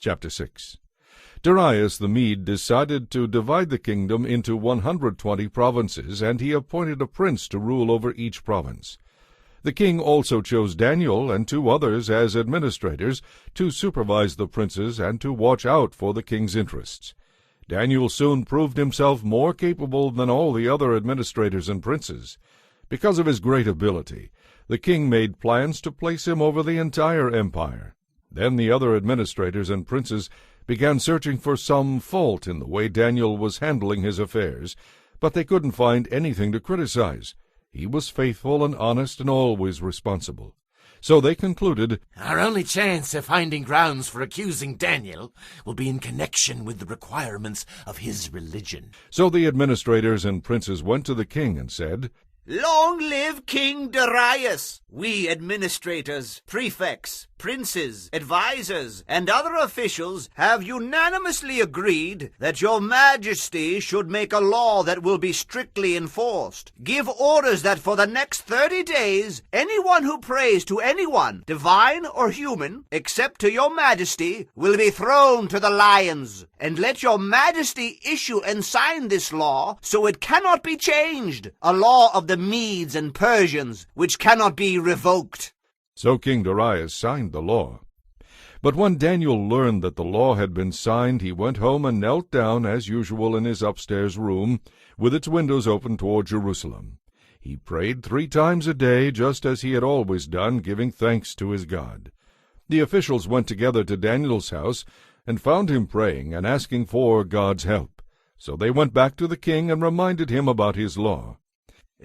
Chapter 6. Darius the Mede decided to divide the kingdom into 120 provinces, and he appointed a prince to rule over each province. The king also chose Daniel and 2 others as administrators to supervise the princes and to watch out for the king's interests. Daniel soon proved himself more capable than all the other administrators and princes. Because of his great ability, the king made plans to place him over the entire empire. Then the other administrators and princes began searching for some fault in the way Daniel was handling his affairs, but they couldn't find anything to criticize. He was faithful and honest and always responsible. So they concluded, "Our only chance of finding grounds for accusing Daniel will be in connection with the requirements of his religion." So the administrators and princes went to the king and said, "Long live King Darius! We administrators, prefects, princes, advisers, and other officials have unanimously agreed that your majesty should make a law that will be strictly enforced. Give orders that for the next 30 days, anyone who prays to anyone, divine or human, except to your majesty, will be thrown to the lions. And let your majesty issue and sign this law, so it cannot be changed, a law of the Medes and Persians, which cannot be revoked." So King Darius signed the law. But when Daniel learned that the law had been signed, he went home and knelt down as usual in his upstairs room, with its windows open toward Jerusalem. He prayed 3 times a day, just as he had always done, giving thanks to his God. The officials went together to Daniel's house and found him praying and asking for God's help. So they went back to the king and reminded him about his law.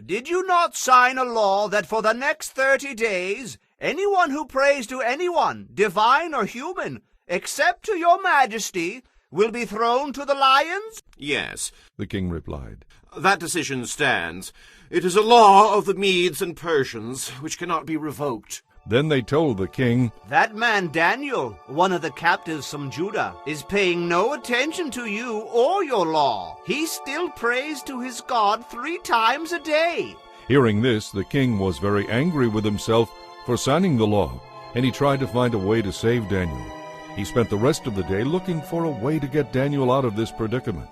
"Did you not sign a law that for the next 30 days, anyone who prays to anyone, divine or human, except to your majesty, will be thrown to the lions?" "Yes," the king replied. "that decision stands. It is a law of the Medes and Persians, which cannot be revoked." Then they told the king, "That man Daniel, one of the captives from Judah, is paying no attention to you or your law. He still prays to his God 3 times a day." Hearing this, the king was very angry with himself for signing the law, and he tried to find a way to save Daniel. He spent the rest of the day looking for a way to get Daniel out of this predicament.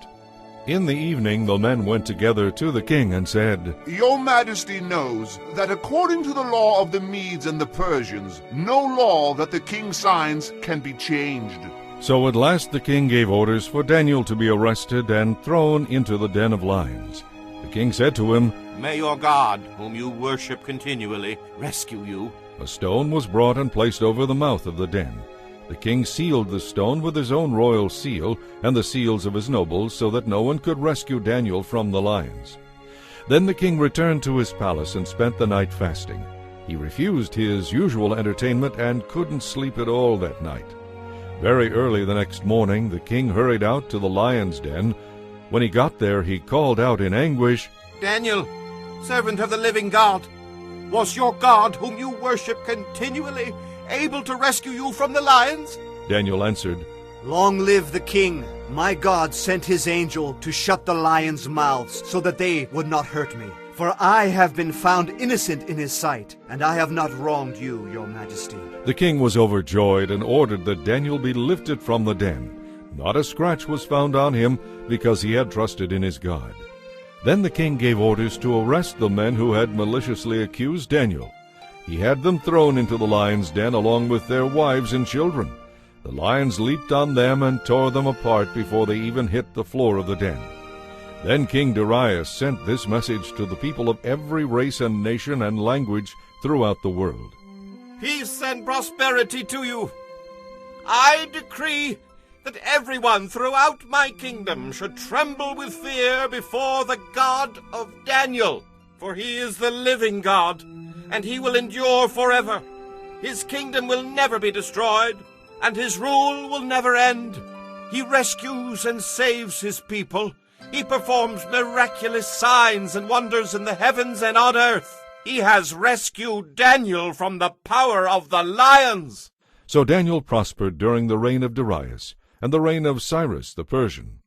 In the evening the men went together to the king and said, "Your majesty knows that according to the law of the Medes and the Persians, no law that the king signs can be changed." So at last the king gave orders for Daniel to be arrested and thrown into the den of lions. The king said to him, "May your God, whom you worship continually, rescue you." A stone was brought and placed over the mouth of the den. The king sealed the stone with his own royal seal and the seals of his nobles, so that no one could rescue Daniel from the lions. Then the king returned to his palace and spent the night fasting. He refused his usual entertainment and couldn't sleep at all that night. Very early the next morning the king hurried out to the lion's den. When he got there, he called out in anguish, "Daniel, servant of the living God, was your God, whom you worship continually, able to rescue you from the lions?" Daniel answered, "Long live the king! My God sent his angel to shut the lions' mouths so that they would not hurt me. For I have been found innocent in his sight, and I have not wronged you, your majesty." The king was overjoyed and ordered that Daniel be lifted from the den. Not a scratch was found on him, because he had trusted in his God. Then the king gave orders to arrest the men who had maliciously accused Daniel. He had them thrown into the lions' den along with their wives and children. The lions leaped on them and tore them apart before they even hit the floor of the den. Then King Darius sent this message to the people of every race and nation and language throughout the world. "Peace and prosperity to you. I decree that everyone throughout my kingdom should tremble with fear before the God of Daniel, for he is the living God, and he will endure forever. His kingdom will never be destroyed, and his rule will never end. He rescues and saves his people. He performs miraculous signs and wonders in the heavens and on earth. He has rescued Daniel from the power of the lions." So Daniel prospered during the reign of Darius and the reign of Cyrus the Persian.